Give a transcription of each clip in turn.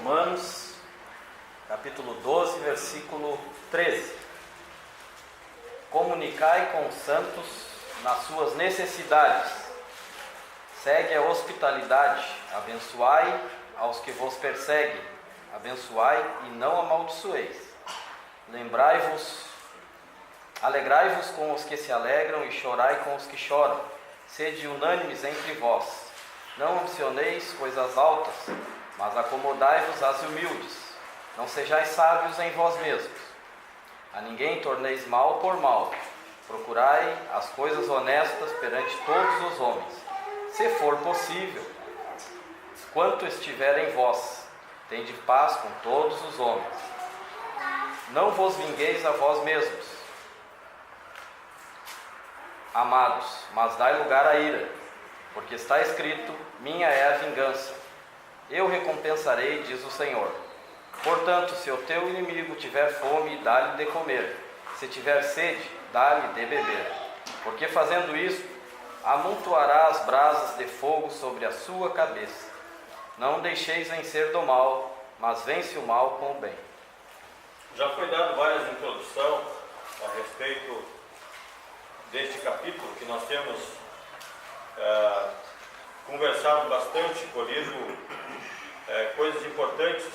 Romanos, capítulo 12, versículo 13. Comunicai com os santos nas suas necessidades. Segue a hospitalidade. Abençoai aos que vos perseguem. Abençoai e não amaldiçoeis. Alegrai-vos com os que se alegram e chorai com os que choram. Sede unânimes entre vós. Não ambicioneis coisas altas, mas acomodai-vos às humildes. Não sejais sábios em vós mesmos. A ninguém torneis mal por mal. Procurai as coisas honestas perante todos os homens. Se for possível, quanto estiver em vós, tende paz com todos os homens. Não vos vingueis a vós mesmos, amados, mas dai lugar à ira, porque está escrito: minha é a vingança, eu recompensarei, diz o Senhor. Portanto, se o teu inimigo tiver fome, dá-lhe de comer, se tiver sede, dá-lhe de beber, porque fazendo isso, amontoará as brasas de fogo sobre a sua cabeça. Não deixeis vencer do mal, mas vence o mal com o bem. Já foi dado várias introduções a respeito deste capítulo, que nós temos conversado bastante, colhido coisas importantes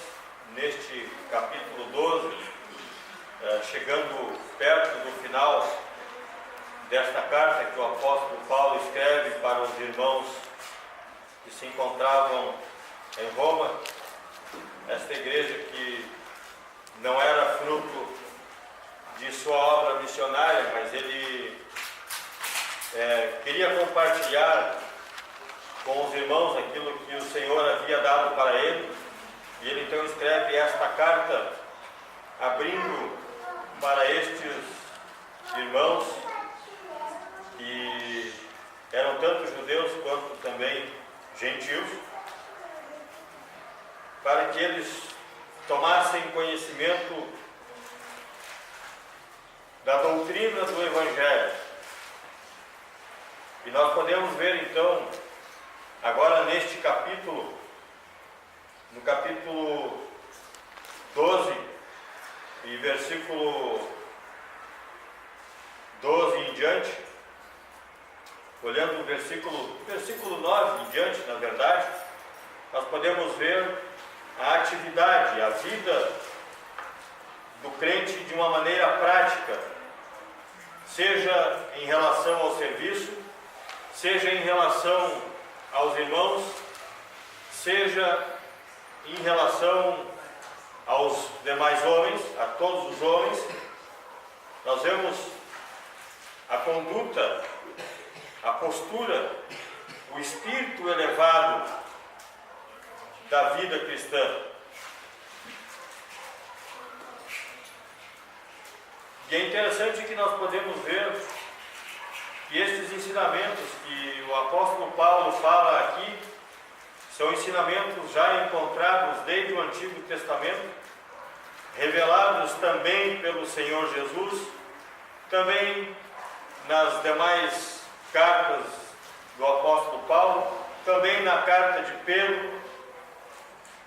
neste capítulo 12, chegando perto do final desta carta que o apóstolo Paulo escreve para os irmãos que se encontravam em Roma, esta igreja que não era fruto de sua obra missionária, mas ele queria compartilhar com os irmãos aquilo que o Senhor havia dado para ele, e ele então escreve esta carta abrindo para estes irmãos que eram tanto judeus quanto também gentios, para que eles tomassem conhecimento da doutrina do Evangelho. E nós podemos ver então, agora neste capítulo, no capítulo 12 e versículo 12 em diante, olhando o versículo 9 em diante, na verdade, nós podemos ver a atividade, a vida do crente de uma maneira prática, seja em relação ao serviço, seja em relação aos irmãos, seja em relação aos demais homens, a todos os homens. Nós vemos a conduta, a postura, o espírito elevado da vida cristã. E é interessante que nós podemos ver que estes ensinamentos que o apóstolo Paulo fala aqui são ensinamentos já encontrados desde o Antigo Testamento, revelados também pelo Senhor Jesus, também nas demais cartas do apóstolo Paulo, também na carta de Pedro,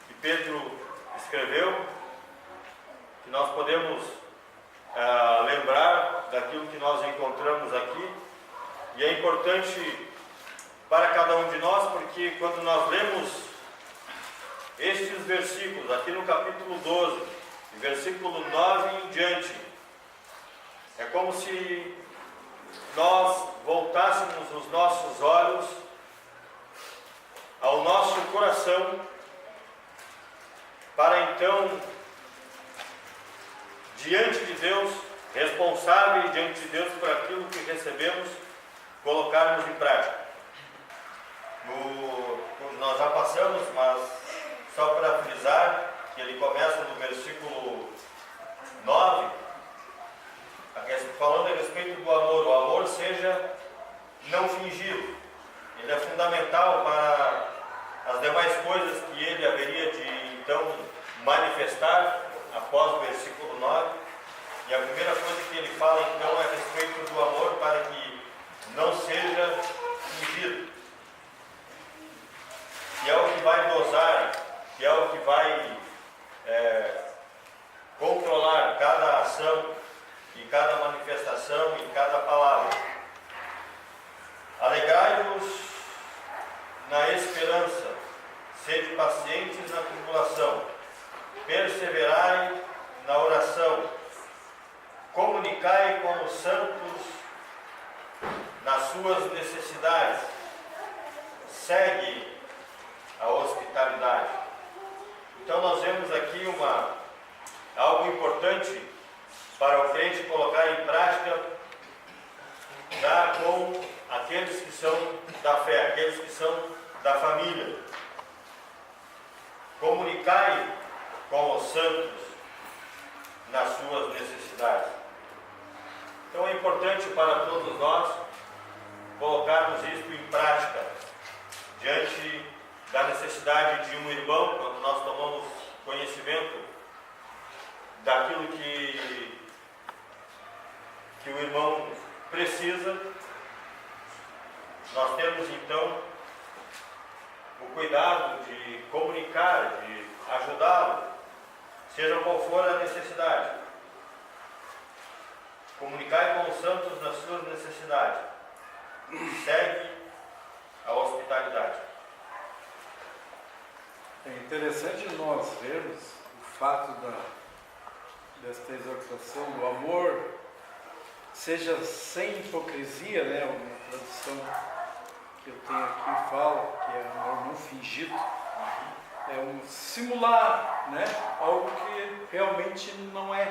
que Pedro escreveu, que nós podemos lembrar daquilo que nós encontramos aqui. E é importante para cada um de nós, porque quando nós lemos estes versículos, aqui no capítulo 12, versículo 9 em diante, é como se nós voltássemos os nossos olhos ao nosso coração, para então, diante de Deus, responsável diante de Deus por aquilo que recebemos, colocarmos em prática. Nós já passamos, mas só para frisar que ele começa no versículo 9, falando a respeito do amor. O amor seja não fingido. Ele é fundamental para as demais coisas que ele haveria de então manifestar após o versículo 9. E a primeira coisa que ele fala então é a respeito do amor, para que não seja fingido. Que é o que vai dosar, que é o que vai pacientes na tribulação, perseverai na oração, comunicai com os santos nas suas necessidades, segue a hospitalidade. Então nós vemos aqui algo importante para o crente colocar em prática com aqueles que são da fé, aqueles que são da família. Comunicai com os santos nas suas necessidades. Então é importante para todos nós colocarmos isto em prática diante da necessidade de um irmão, quando nós tomamos conhecimento daquilo que o irmão precisa. Nós temos então o cuidado de comunicar, de ajudá-lo, seja qual for a necessidade. Comunicai com os santos nas suas necessidades. Segue a hospitalidade. É interessante nós vermos o fato desta exortação do amor, seja sem hipocrisia, né? Uma tradução que eu tenho aqui fala que é amor não fingido, é um simular, né? Algo que realmente não é,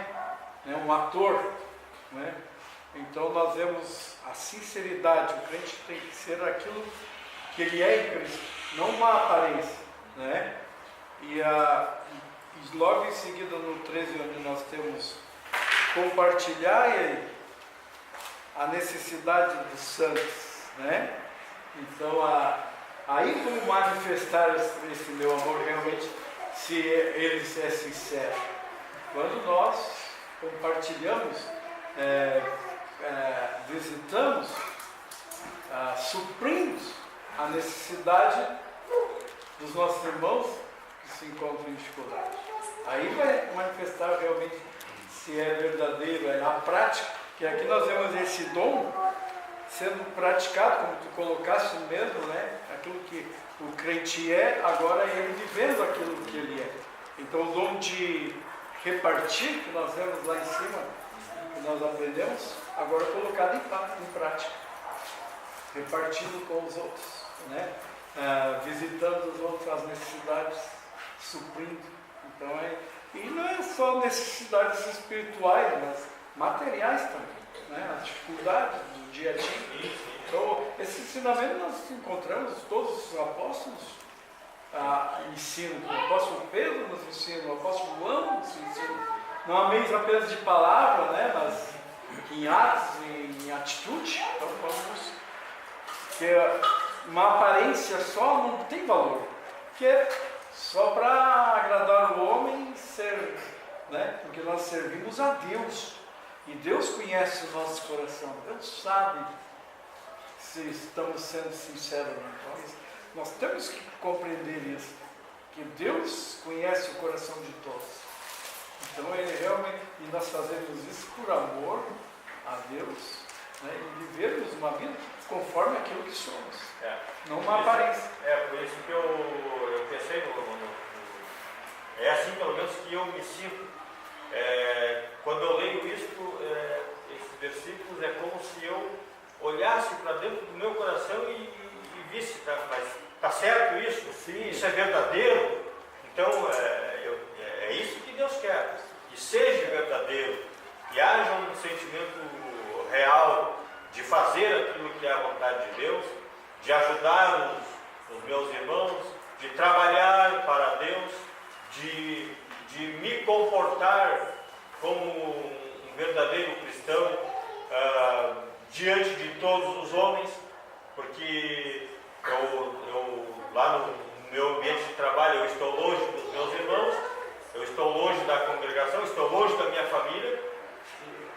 né? Um ator, né? Então nós vemos a sinceridade. O crente tem que ser aquilo que ele é em Cristo, não uma aparência, né? E logo em seguida no 13, onde nós temos compartilhar a necessidade dos santos, né? Então aí como manifestar esse meu amor realmente, se ele é sincero? Quando nós compartilhamos, visitamos, suprimos a necessidade dos nossos irmãos que se encontram em dificuldade. Aí vai manifestar realmente se é verdadeiro, é a prática, que aqui nós vemos esse dom sendo praticado, como tu colocaste mesmo, né? Aquilo que o crente é, agora é ele vivendo aquilo que ele é. Então o dom de repartir, que nós vemos lá em cima, que nós aprendemos, agora é colocado em prática, repartindo com os outros, né? Visitando os outros, as necessidades, suprindo. Então e não é só necessidades espirituais, mas materiais também, né? As dificuldades do dia a dia. Então esse ensinamento nós encontramos todos os apóstolos ensinam. O apóstolo Pedro nos ensina, o apóstolo João nos ensina, não apenas apenas de palavra, né? Mas em atos, em atitude. Então vamos que uma aparência só não tem valor, porque só para agradar o homem ser, né? Porque nós servimos a Deus e Deus conhece o nosso coração, Deus sabe se estamos sendo sinceros. Então nós temos que compreender isso, que Deus conhece o coração de todos. Então ele realmente, e nós fazemos isso por amor a Deus, né? E vivermos uma vida conforme aquilo que somos, não uma aparência. Por isso que eu pensei é assim pelo menos que eu me sinto. Quando eu leio isto, esses versículos, é como se eu olhasse para dentro do meu coração e visse, mas está certo isso? Sim. Isso é verdadeiro? Então é isso que Deus quer, que seja verdadeiro, que haja um sentimento real de fazer aquilo que é a vontade de Deus, de ajudar os meus irmãos, de trabalhar para Deus, de me comportar como um verdadeiro cristão diante de todos os homens, porque eu lá no meu ambiente de trabalho eu estou longe dos meus irmãos, eu estou longe da congregação, estou longe da minha família,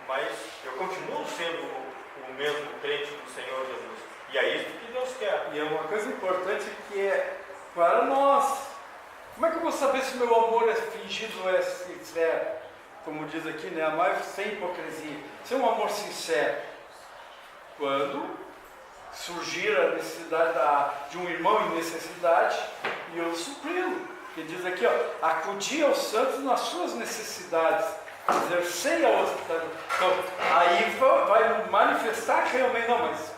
mas eu continuo sendo o mesmo crente do Senhor Jesus. E é isso que Deus quer. E é uma coisa importante que é para nós. Como é que eu vou saber se meu amor é fingido ou é sincero? Como diz aqui, né? Amar sem hipocrisia. Ser um amor sincero. Quando surgir a necessidade de um irmão em necessidade, e eu supri-lo. que diz aqui, ó, acudir aos santos nas suas necessidades, exercei a hospitalidade. Então, aí vai manifestar realmente, não, mas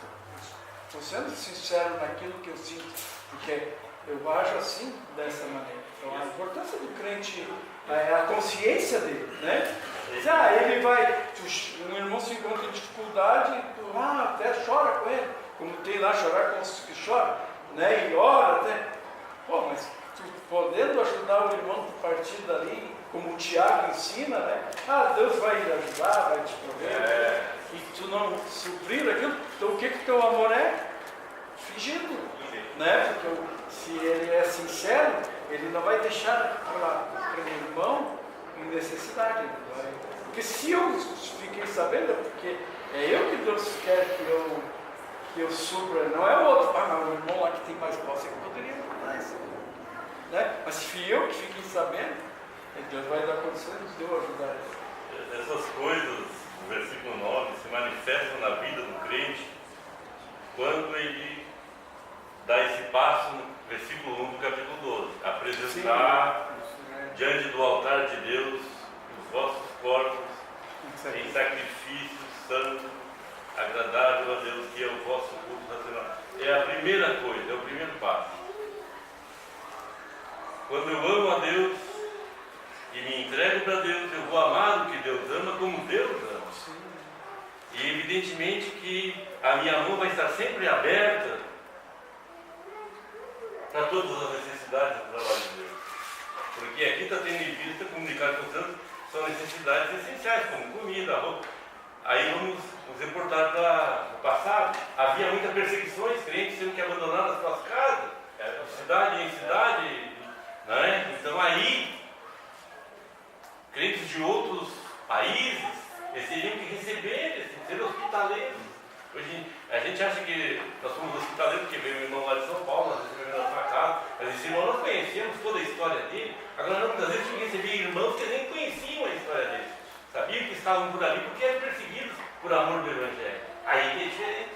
estou sendo sincero naquilo que eu sinto, porque eu ajo assim, dessa maneira. Então, a importância do crente é a consciência dele, né? Ele vai, um irmão se encontra em dificuldade, tu até chora com ele, como tem lá chorar com os que choram, né? E ora até. Pô, mas tu podendo ajudar o irmão a partir dali, como o Tiago ensina, né? Deus vai te ajudar, vai te prover. E tu não suprir aquilo, então o que teu amor é? Fingido, né? Porque se ele é sincero, ele não vai deixar para o irmão em necessidade. Porque se eu fiquei sabendo, é porque é eu que Deus quer que eu supra, não é o outro. Não, o irmão lá que tem mais posse que poderia dar isso. Né? Mas se fui eu que fiquei sabendo, Deus vai dar condições de eu ajudar ele. Essas coisas, no versículo 9, se manifestam na vida do crente quando ele dá esse passo no versículo 1 do capítulo 12. Apresentar diante do altar de Deus os vossos corpos em sacrifício santo, agradável a Deus, que é o vosso culto racional. É a primeira coisa, é o primeiro passo. Quando eu amo a Deus e me entrego para Deus, eu vou amar o que Deus ama como Deus ama. E evidentemente que a minha mão vai estar sempre aberta para todas as necessidades do trabalho de Deus. Porque aqui está tendo em vista comunicar com os santos, são necessidades essenciais, como comida, roupa. Aí vamos nos reportar para o passado. Havia muitas perseguições, crentes tendo que abandonar as suas casas, de cidade em cidade, né? Então aí, crentes de outros países, eles teriam que receber, ser hospitaleiros. Hoje a gente acha que nós somos hospitaleiros porque veio um irmão lá de São Paulo, nós recebemos na sua casa, mas esse irmão nós conhecíamos toda a história dele. Agora, muitas vezes tinha que receber irmãos que nem conheciam a história dele, sabiam que estavam por ali porque eram perseguidos por amor do Evangelho. Aí que é diferente.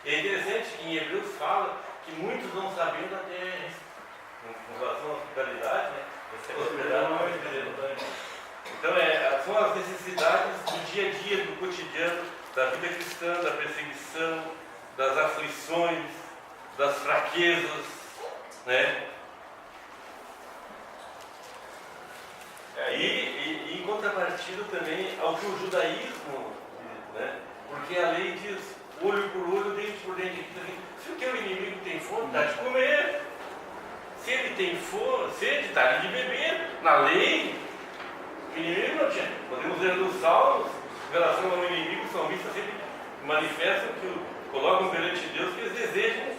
E é interessante que em Hebreus fala que muitos não sabiam até com relação à hospitalidade, né? Então, são as necessidades do dia a dia, do cotidiano, da vida cristã, da perseguição, das aflições, das fraquezas, né? E em contrapartida também ao que o judaísmo, né? Porque a lei diz olho por olho, dente por dente. Se o teu inimigo tem fome, dá de comer. Se ele tem sede, dá de beber. Na lei, o inimigo não tinha. Podemos ler nos Salmos, em relação ao inimigo, os salmistas sempre manifestam colocam perante Deus que eles desejam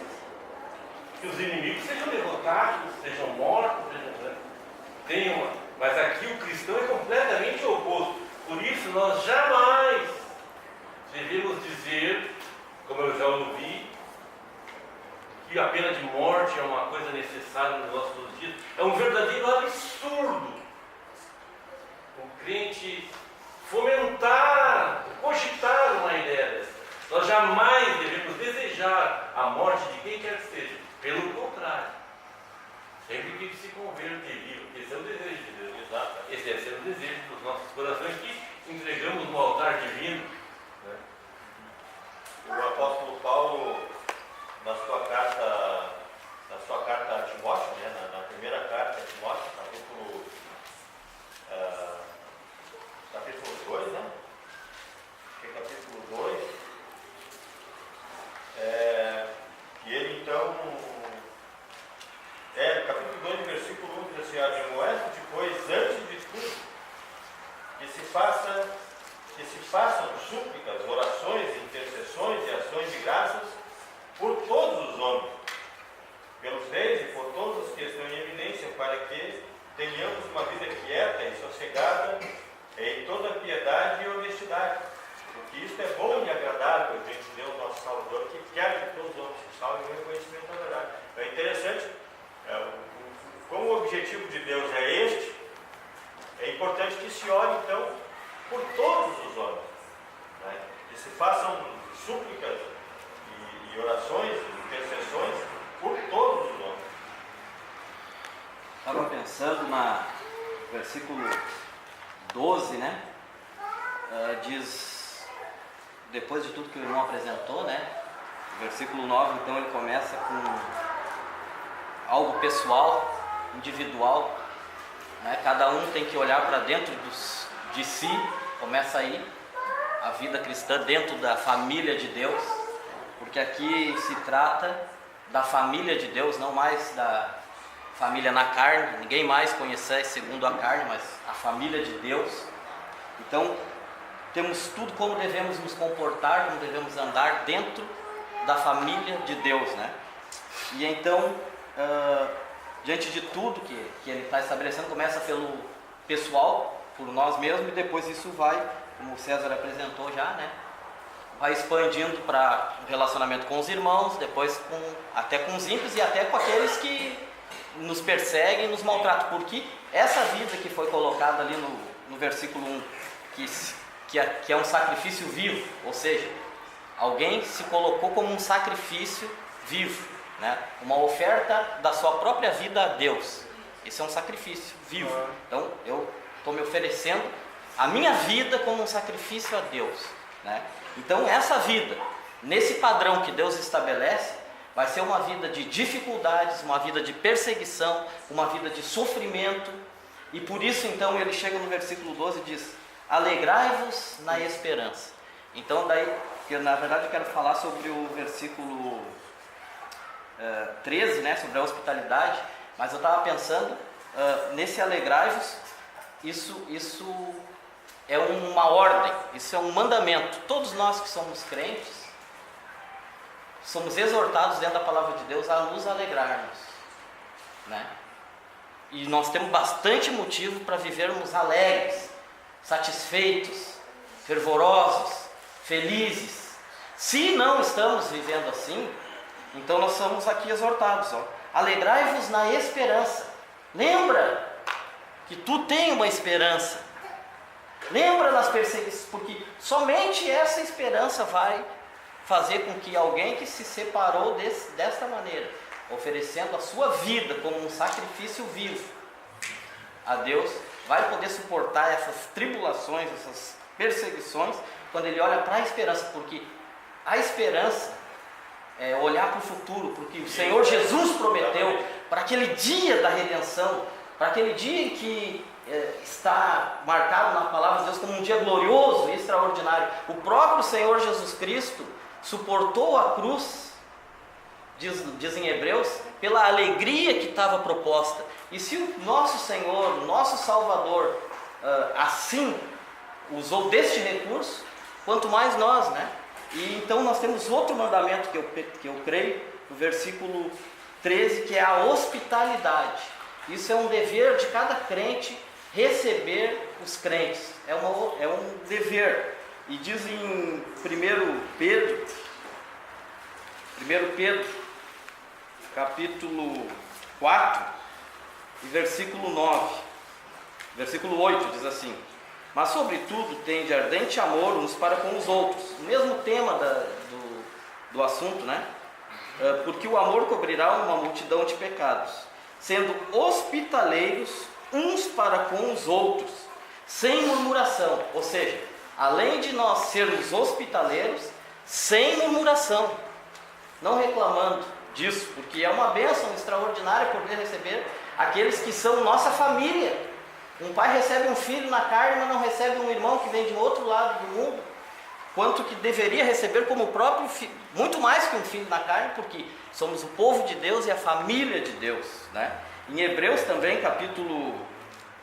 que os inimigos sejam derrotados, sejam mortos, mas aqui o cristão é completamente oposto. Por isso nós jamais devemos dizer, como eu já ouvi, que a pena de morte é uma coisa necessária nos nossos dias. É um verdadeiro absurdo o crente fomentar, cogitar uma ideia dessa. Nós jamais devemos desejar a morte de quem quer que seja. Pelo contrário, sempre que se converte e viva. Esse é o desejo de Deus. Exato. Esse deve ser o desejo dos nossos corações que entregamos no altar divino. Né? O apóstolo Paulo, na sua carta a Timóteo, né, na primeira carta a Timóteo, capítulo 2, né? Capítulo 2, e ele então, capítulo 2, versículo 1, diz assim: admoesta-te, pois, antes de tudo, que se façam súplicas, orações, intercessões e ações de graças por todos os homens, pelos reis e por todos os que estão em eminência, para que tenhamos uma vida quieta e sossegada em toda piedade e honestidade, porque isto é bom e agradável diante de Deus, nosso Salvador, que quer que todos os homens se salvem no reconhecimento da verdade. É interessante, como o objetivo de Deus é este, é importante que se ore então por todos os homens, né? Que se façam súplicas e orações, intercessões por todos os homens. Estava pensando pensando no versículo 12, né? Diz, depois de tudo que o irmão apresentou, né? O versículo 9, então, ele começa com algo pessoal, individual, né? Cada um tem que olhar para dentro de si, começa aí a vida cristã dentro da família de Deus, porque aqui se trata da família de Deus, não mais da família na carne, ninguém mais conhece segundo a carne, mas a família de Deus. Então, temos tudo como devemos nos comportar, como devemos andar dentro da família de Deus, né? E então, diante de tudo que ele está estabelecendo, começa pelo pessoal, por nós mesmos, e depois isso vai, como o César apresentou já, né? Vai expandindo para o relacionamento com os irmãos, depois até com os ímpios e até com aqueles que nos perseguem, nos maltratam, porque essa vida que foi colocada ali no versículo 1, que é um sacrifício vivo, ou seja, alguém se colocou como um sacrifício vivo, né? Uma oferta da sua própria vida a Deus. Esse é um sacrifício vivo. Então eu estou me oferecendo a minha vida como um sacrifício a Deus, né? Então essa vida, nesse padrão que Deus estabelece, vai ser uma vida de dificuldades, uma vida de perseguição, uma vida de sofrimento. E por isso então ele chega no versículo 12 e diz: alegrai-vos na esperança. Então daí, que na verdade eu quero falar sobre o versículo 13, né, sobre a hospitalidade, mas eu estava pensando nesse alegrai-vos, isso é uma ordem, isso é um mandamento. Todos nós que somos crentes, somos exortados dentro da palavra de Deus a nos alegrarmos, né? E nós temos bastante motivo para vivermos alegres, satisfeitos, fervorosos, felizes. Se não estamos vivendo assim, então nós somos aqui exortados, alegrai-vos na esperança. Lembra que tu tem uma esperança. Lembra nas perseguições, porque somente essa esperança vai fazer com que alguém que se separou desta maneira, oferecendo a sua vida como um sacrifício vivo a Deus, vai poder suportar essas tribulações, essas perseguições, quando ele olha para a esperança, porque a esperança é olhar para o futuro, porque o Senhor Jesus prometeu para aquele dia da redenção, para aquele dia em que está marcado na palavra de Deus como um dia glorioso e extraordinário. O próprio Senhor Jesus Cristo suportou a cruz, diz em Hebreus, pela alegria que estava proposta. E se o nosso Senhor, o nosso Salvador, assim usou deste recurso, quanto mais nós, né? E então nós temos outro mandamento que eu creio, no versículo 13, que é a hospitalidade. Isso é um dever de cada crente, receber os crentes. É um dever. E diz em 1 Pedro, capítulo 4, e versículo 9, versículo 8, diz assim: mas sobretudo tende ardente amor uns para com os outros. O mesmo tema do assunto, né? Porque o amor cobrirá uma multidão de pecados, sendo hospitaleiros uns para com os outros, sem murmuração. Ou seja, além de nós sermos hospitaleiros, sem murmuração, não reclamando disso, porque é uma bênção extraordinária poder receber aqueles que são nossa família. Um pai recebe um filho na carne, mas não recebe um irmão que vem de outro lado do mundo, quanto que deveria receber como o próprio filho, muito mais que um filho na carne, porque somos o povo de Deus e a família de Deus, né? Em Hebreus também, capítulo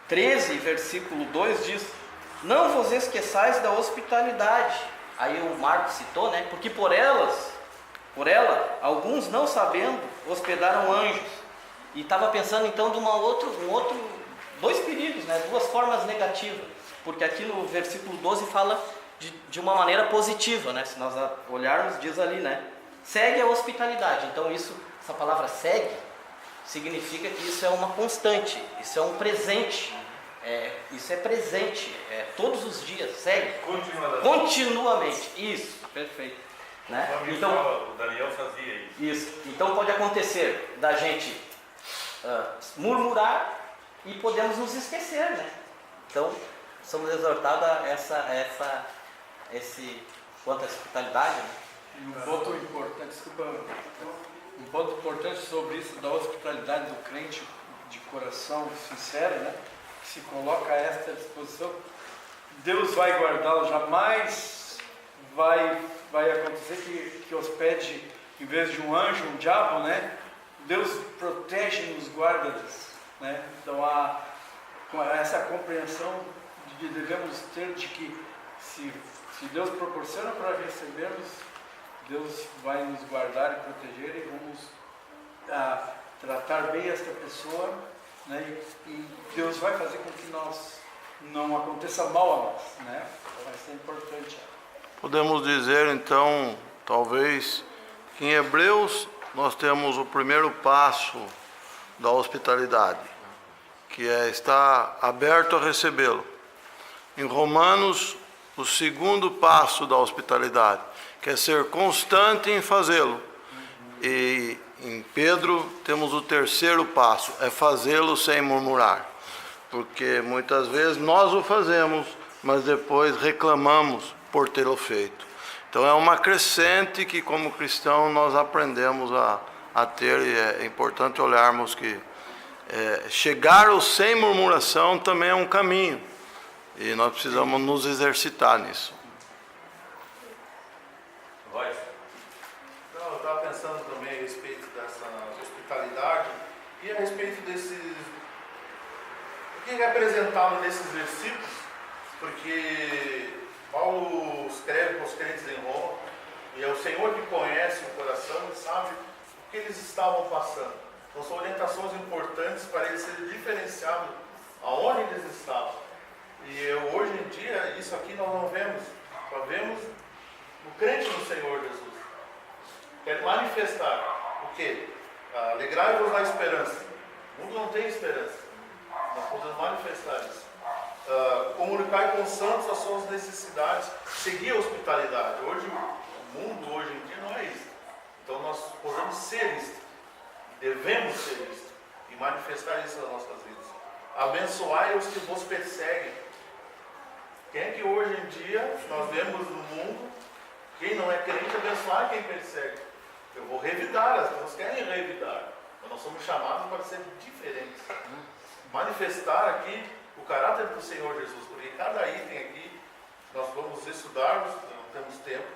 13, versículo 2 diz: não vos esqueçais da hospitalidade. Aí o Marcos citou, né? Porque por ela, alguns não sabendo, hospedaram anjos. E estava pensando então de dois perigos, né? Duas formas negativas. Porque aqui no versículo 12 fala de uma maneira positiva, né? Se nós olharmos, diz ali, né? Segue a hospitalidade. Então essa palavra segue, significa que isso é uma constante, isso é um presente. Isso é presente, todos os dias, segue. Continuamente. Isso, perfeito. Né? Então, o Daniel fazia isso. Isso. Então pode acontecer da gente murmurar e podemos nos esquecer, né? Então, somos exortados a quanto à hospitalidade, né? E um ponto importante, um ponto importante sobre isso da hospitalidade do crente de coração sincero, né? Que se coloca a esta disposição, Deus vai guardá-lo, jamais vai acontecer que hospede, em vez de um anjo, um diabo, né? Deus protege e nos guarda, né? Então, essa compreensão que devemos ter de que se Deus proporciona para recebermos, Deus vai nos guardar e proteger e vamos tratar bem esta pessoa, né? E Deus vai fazer com que não aconteça mal a nós, né? Então, vai ser importante. Podemos dizer então, talvez, que em Hebreus nós temos o primeiro passo da hospitalidade, que é estar aberto a recebê-lo. Em Romanos, o segundo passo da hospitalidade, que é ser constante em fazê-lo. E em Pedro temos o terceiro passo, é fazê-lo sem murmurar. Porque muitas vezes nós o fazemos, mas depois reclamamos por tê-lo feito. Então é uma crescente que como cristão nós aprendemos a ter, e é importante olharmos que chegar ao sem murmuração também é um caminho. E nós precisamos nos exercitar nisso. Não, eu estava pensando também a respeito dessa hospitalidade e a respeito o que é apresentado nesses versículos, porque Paulo escreve para os crentes em Roma e é o Senhor que conhece o coração e sabe o que eles estavam passando. Então são orientações importantes para eles serem diferenciados aonde eles estavam. E hoje em dia, isso aqui nós não vemos, só vemos o crente no Senhor Jesus. Quer manifestar o quê? Alegrai-vos na esperança. O mundo não tem esperança. Nós podemos manifestar isso. Comunicar com os santos as suas necessidades, seguir a hospitalidade. Hoje, o mundo, hoje em dia, não é isso. Então nós podemos ser isso. Devemos ser isso. E manifestar isso nas nossas vidas. Abençoai os que vos perseguem. Quem é que hoje em dia nós vemos no mundo, quem não é crente, abençoar quem persegue? Eu vou revidar, as pessoas querem revidar, mas nós somos chamados para ser diferentes. Manifestar aqui o caráter do Senhor Jesus, porque cada item aqui, nós vamos estudar, não temos tempo,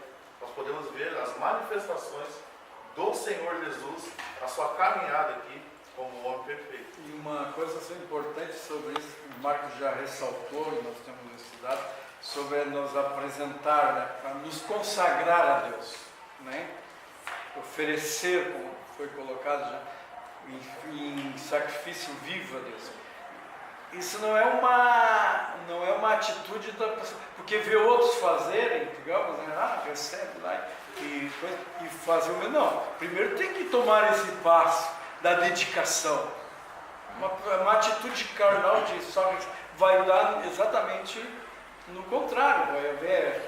nós podemos ver as manifestações do Senhor Jesus, a sua caminhada aqui como homem perfeito. E uma coisa assim importante sobre isso, que o Marcos já ressaltou, e nós temos estudado, sobre nos apresentar, né, para nos consagrar a Deus, né? Oferecer, como foi colocado já, em sacrifício vivo a Deus. Isso não é uma atitude da pessoa, porque vê outros fazerem, digamos, né? Recebe lá e fazer o mesmo. Não, primeiro tem que tomar esse passo da dedicação. Uma atitude carnal de só vai dar exatamente no contrário, vai haver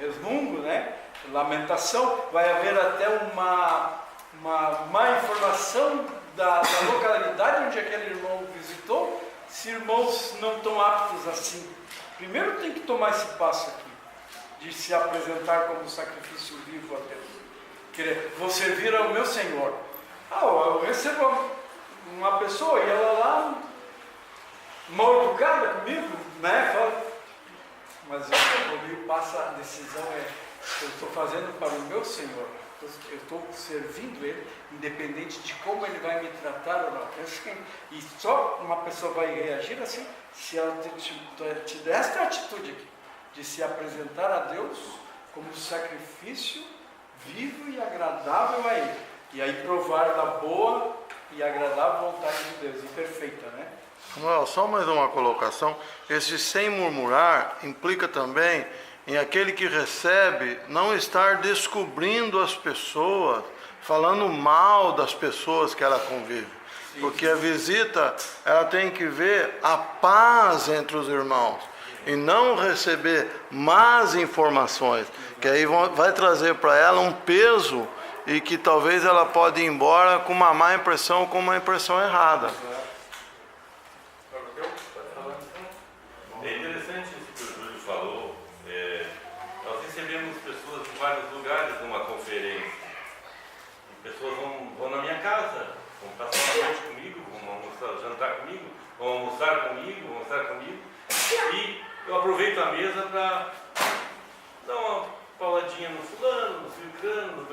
resmungo, né? Lamentação, vai haver até uma má informação da localidade onde aquele irmão visitou, se irmãos não estão aptos assim. Primeiro tem que tomar esse passo aqui, de se apresentar como sacrifício vivo a Deus. Querer, vou servir ao meu Senhor. Eu recebo uma pessoa e ela lá, mal educada comigo, né? Fala, mas comigo passa a decisão, eu estou fazendo para o meu Senhor. Eu estou servindo Ele, independente de como Ele vai me tratar ou não. E só uma pessoa vai reagir assim, se ela tiver esta atitude aqui, de se apresentar a Deus como sacrifício vivo e agradável a Ele. E aí provar da boa e agradável vontade de Deus, e perfeita, né? Samuel, só mais uma colocação. Esse sem murmurar implica também em aquele que recebe não estar descobrindo as pessoas, falando mal das pessoas que ela convive. Sim. Porque a visita, ela tem que ver a paz entre os irmãos e não receber más informações, que aí vai trazer para ela um peso e que talvez ela pode ir embora com uma má impressão, com uma impressão errada.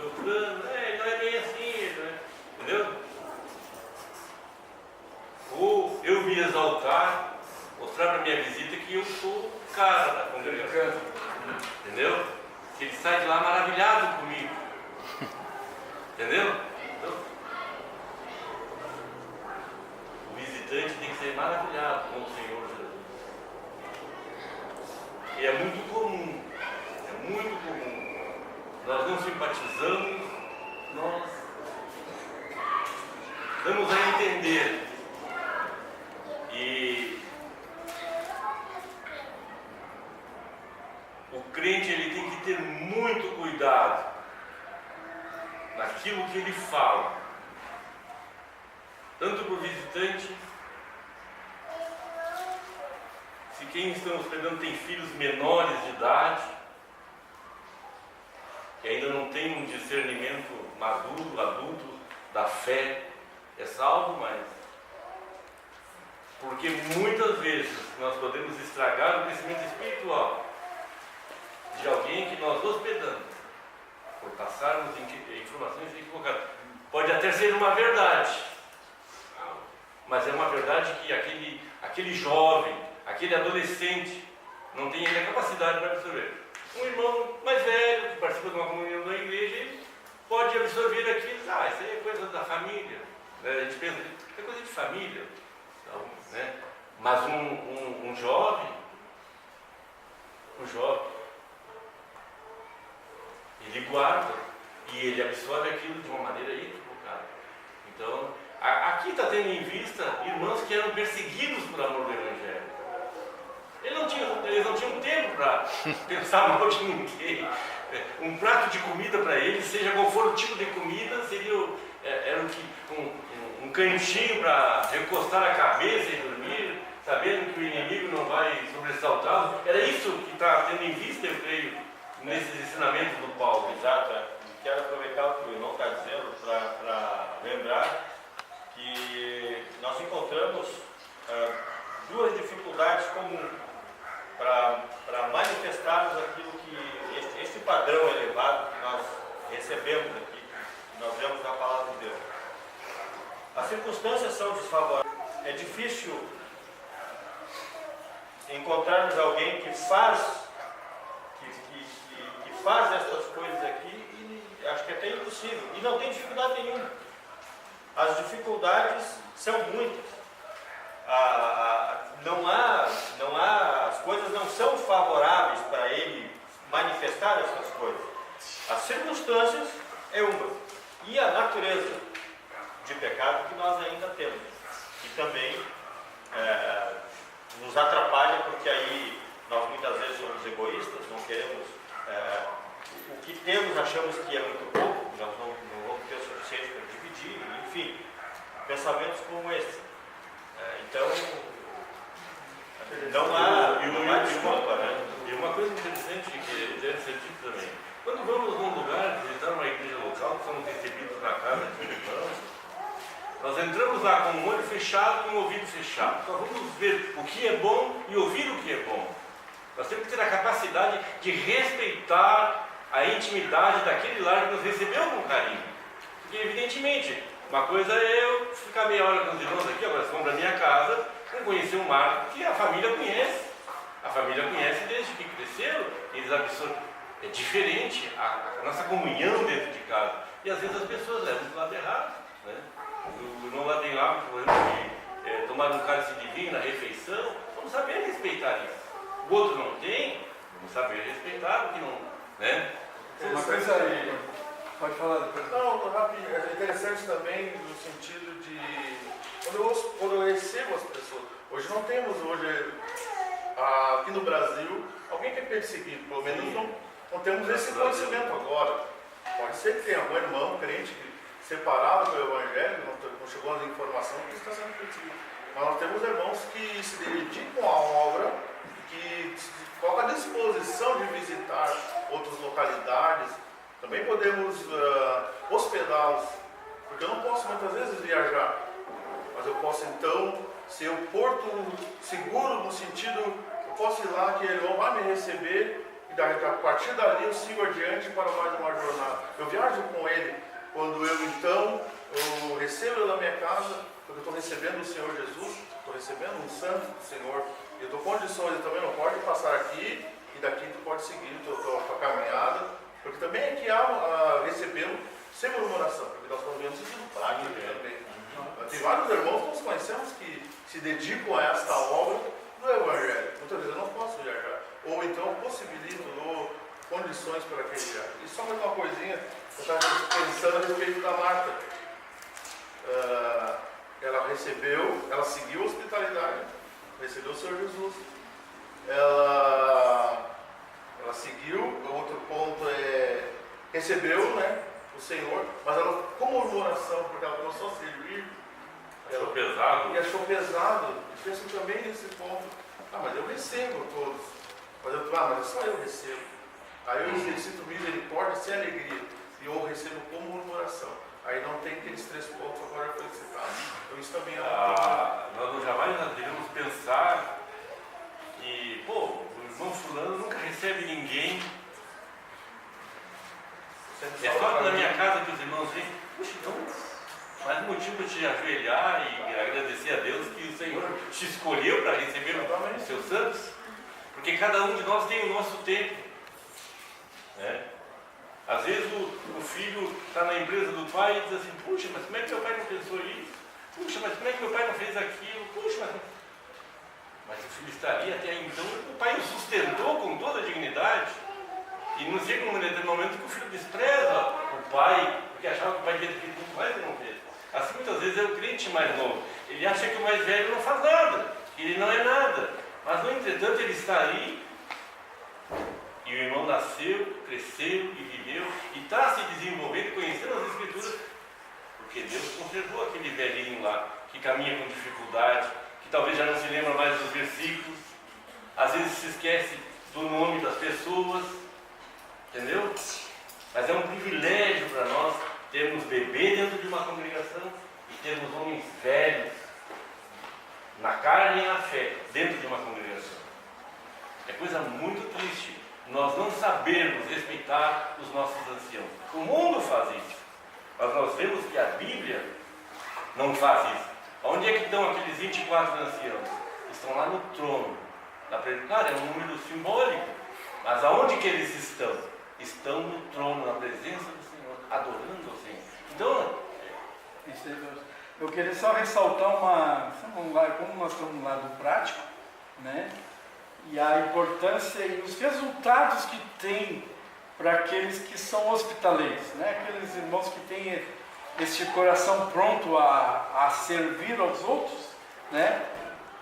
meu plano, não é bem assim, né? Entendeu? Ou eu me exaltar, mostrar para minha visita que eu sou o cara da congregação. Entendeu? Que ele sai de lá maravilhado comigo. Entendeu? Então, o visitante tem que ser maravilhado com o Senhor Jesus. E é muito comum, nós não simpatizamos, nós damos a entender. E o crente ele tem que ter muito cuidado naquilo que ele fala, tanto para o visitante. Se quem estamos pregando tem filhos menores de idade, que ainda não tem um discernimento maduro, adulto da fé, é salvo, mas porque muitas vezes nós podemos estragar o crescimento espiritual de alguém que nós hospedamos, por passarmos informações equivocadas. Pode até ser uma verdade, mas é uma verdade que aquele jovem, aquele adolescente não tem ainda capacidade para absorver. Um irmão mais velho, que participa de uma comunhão da igreja, ele pode absorver aquilo. Isso aí é coisa da família. A gente pensa, é coisa de família. Então, né? Mas um jovem, ele guarda e ele absorve aquilo de uma maneira equivocada. Então, aqui está tendo em vista irmãos que eram perseguidos por amor do Evangelho. Eles não tinham tempo para pensar mal de ninguém. Um prato de comida para eles, seja qual for o tipo de comida, era um cantinho para recostar a cabeça e dormir, sabendo que o inimigo não vai sobressaltá-lo. Era isso que está tendo em vista, eu creio, nesses ensinamentos do Paulo. Exato. Quero aproveitar o que o irmão está dizendo para lembrar que nós encontramos duas dificuldades comuns para manifestarmos aquilo que este padrão elevado que nós recebemos aqui, que nós vemos na palavra de Deus. As circunstâncias são desfavoráveis. É difícil encontrarmos alguém que faz essas coisas aqui, e acho que é até impossível, e não tem dificuldade nenhuma. As dificuldades são muitas. As coisas não são favoráveis para ele manifestar essas coisas. As circunstâncias é uma, e a natureza de pecado que nós ainda temos, que também nos atrapalha, porque aí nós muitas vezes somos egoístas, não queremos o que temos, achamos que é muito pouco, nós não vamos ter o suficiente para dividir, enfim, pensamentos como esse. Então, não há desculpa, né? E uma coisa interessante que deve ser dito também: quando vamos num lugar, visitar uma igreja local, somos recebidos na casa de irmãos, nós entramos lá com um olho fechado e um ouvido fechado. Nós vamos ver o que é bom e ouvir o que é bom. Nós temos que ter a capacidade de respeitar a intimidade daquele lar que nos recebeu com carinho. Porque, evidentemente, uma coisa é eu ficar meia hora com os irmãos aqui, agora vão para a minha casa, vão conhecer um marco que a família conhece. A família conhece desde que cresceram, eles absorvem. É diferente a nossa comunhão dentro de casa. E às vezes as pessoas levam para o lado errado. Né? O irmão lá tem hábito, por exemplo, de tomar um cálice de vinho na refeição. Vamos saber respeitar isso. O outro não tem, vamos saber respeitar o que não. Né? Uma coisa aí, pode falar depois. Não, rapidinho, é interessante também no sentido de quando eu recebo as pessoas. Hoje não temos aqui no Brasil alguém que é perseguido, pelo menos não temos esse conhecimento agora. Pode ser que tenha algum irmão crente separado pelo Evangelho, não chegou a informação que está sendo perseguido. Mas nós temos irmãos que se dedicam à obra, que colocam à disposição de visitar outras localidades. Também podemos hospedá-los, porque eu não posso muitas vezes viajar, mas eu posso então ser o porto seguro no sentido, eu posso ir lá que ele vai me receber e a partir dali eu sigo adiante para mais uma jornada. Eu viajo com ele quando eu recebo ele na minha casa, porque eu estou recebendo o Senhor Jesus, estou recebendo um santo do Senhor, eu dou condições, ele também não pode passar aqui e daqui tu pode seguir a tua caminhada, porque também é que há recebê-lo sem murmuração, porque nós estamos vendo isso no prático também. Tem vários irmãos que nós conhecemos que se dedicam a esta obra do Evangelho. Muitas vezes eu não posso viajar, ou então possibilito, dou condições para aquele viaje. E só mais uma coisinha, eu estava pensando a respeito da Marta. Ela seguiu a hospitalidade, recebeu o Senhor Jesus. Ela seguiu, o outro ponto é, recebeu, né, o Senhor, mas ela, com murmuração, porque ela começou a servir, Achou pesado. e achou pesado. E penso também nesse ponto, mas eu recebo todos, mas só eu recebo. Aí eu sinto misericórdia sem alegria, e eu recebo com murmuração. Aí não tem aqueles 3 pontos agora foi citado. Então isso também é Nós jamais devemos pensar que, o irmão fulano nunca recebe ninguém. É só na minha casa que os irmãos vêm. Puxa, então, mais um motivo para te ajoelhar e agradecer a Deus que o Senhor te escolheu para receber os seus santos. Porque cada um de nós tem o nosso tempo. Né? Às vezes o filho está na empresa do pai e diz assim, puxa, mas como é que meu pai não pensou isso? Puxa, mas como é que meu pai não fez aquilo? Puxa, mas o filho está ali até então, o pai o sustentou com toda a dignidade. E não chega um determinado momento que o filho despreza o pai, porque achava que o pai devia ter feito muito mais e não fez. Assim muitas vezes é o crente mais novo. Ele acha que o mais velho não faz nada, que ele não é nada. Mas no entretanto ele está ali. E o irmão nasceu, cresceu e viveu e está se desenvolvendo, conhecendo as Escrituras, porque Deus conservou aquele velhinho lá, que caminha com dificuldade, que talvez já não se lembra mais dos versículos, às vezes se esquece do nome das pessoas, entendeu? Mas é um privilégio para nós termos bebê dentro de uma congregação e termos homens velhos, na carne e na fé, dentro de uma congregação. É coisa muito triste nós não sabermos respeitar os nossos anciãos. O mundo faz isso, mas nós vemos que a Bíblia não faz isso. Onde é que estão aqueles 24 anciãos? Estão lá no trono. Claro, é um número simbólico, mas aonde que eles estão? Estão no trono, na presença do Senhor, adorando ao Senhor. Então, eu queria só ressaltar como nós estamos no lado prático, né? E a importância e os resultados que tem para aqueles que são hospitaleiros, né? Aqueles irmãos que têm este coração pronto a servir aos outros, né?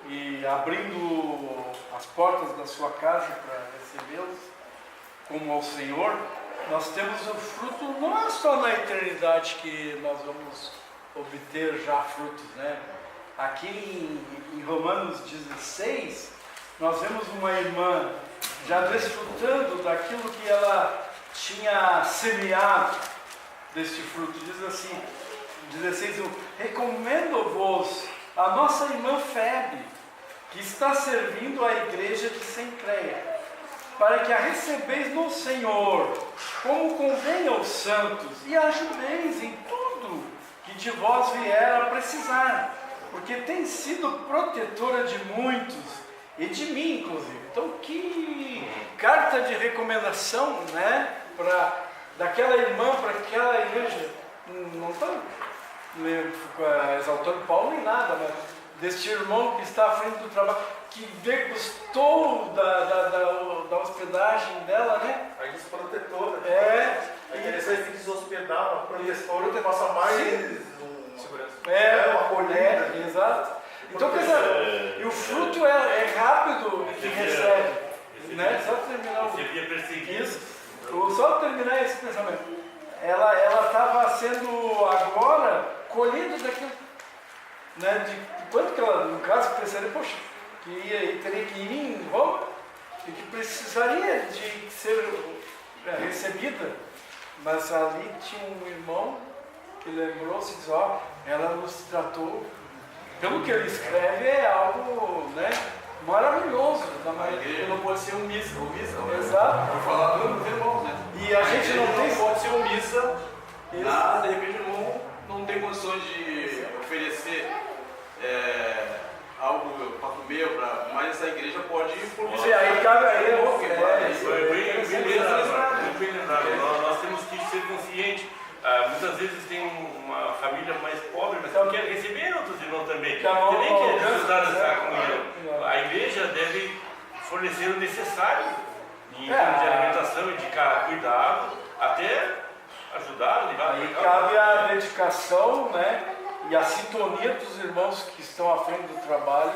E abrindo as portas da sua casa para recebê-los como ao Senhor. Nós temos o fruto, não é só na eternidade que nós vamos obter já frutos, né? Aqui em Romanos 16, nós vemos uma irmã já desfrutando daquilo que ela tinha semeado deste fruto. Diz assim, 16, recomendo-vos a nossa irmã Febe, que está servindo a igreja de Cencreia, para que a recebeis no Senhor, como convém aos santos, e ajudeis em tudo que de vós vier a precisar, porque tem sido protetora de muitos, e de mim, inclusive. Então, que carta de recomendação, né, daquela irmã para aquela igreja. Não estou exaltando Paulo nem nada, mas deste irmão que está à frente do trabalho, que degustou da hospedagem dela, né? A desprotetora. É interessante que deshospedar, uma protetora passa mais segurança. Uma acolhida. Exato. Então, quer dizer, e o fruto é rápido que recebe. Né? Só terminar só terminar esse pensamento. Ela estava sendo agora colhendo daquilo, né? De quanto que ela, no caso, pensaria, poxa, que teria que ir em Roma e que precisaria de ser recebida. Mas ali tinha um irmão que lembrou-se e disse, ela nos tratou. Pelo que ele escreve é algo, né, maravilhoso. A igreja não pode ser omissa, Exato. por falar dos irmãos, né? E a gente não tem. pode ser omissa, de repente o irmão não tem condições de oferecer algo para comer, mas essa igreja pode ir por Sim, aí cabe aí. Foi bem lembrado. Nós temos que ser conscientes. Muitas vezes tem uma família mais pobre, mas que quer receber outros irmãos também. Também quer desfrutar dessa comunhão. A igreja deve fornecer o necessário em termos de alimentação e de cuidado, até ajudar, levar Aí cabe a dedicação, né? E a sintonia dos irmãos que estão à frente do trabalho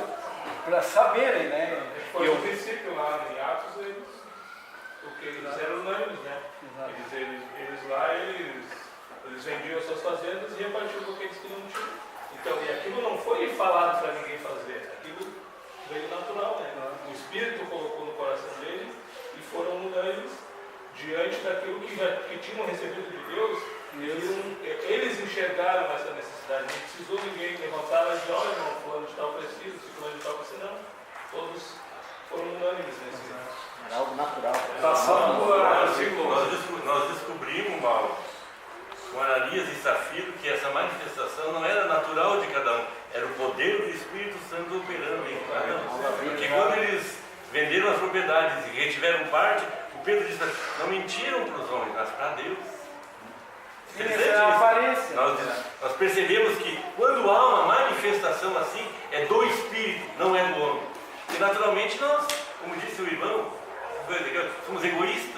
para saberem, né? Foi o princípio lá em Atos, porque eles eram unânimes, né? Eles vendiam suas fazendas e repartiam com aqueles que não tinham. Então, e aquilo não foi falado para ninguém fazer, aquilo veio natural, né? O Espírito colocou no coração deles e foram unânimes diante daquilo que tinham recebido de Deus. Eles enxergaram essa necessidade, não precisou ninguém levantar e dizer, olha, irmão, fulano de tal precisa, se fulano de tal precisa, não. Todos foram unânimes nesse. Era algo natural. Nós descobrimos, Mauro, com Ananias e Safiro, que essa manifestação não era natural de cada um, era o poder do Espírito Santo operando em cada um. Porque quando eles venderam as propriedades e retiveram parte, o Pedro disse, não mentiram para os homens, mas para Deus. Essa é a aparência. Nós percebemos que quando há uma manifestação assim, é do Espírito, não é do homem. E naturalmente nós, como disse o irmão, somos egoístas.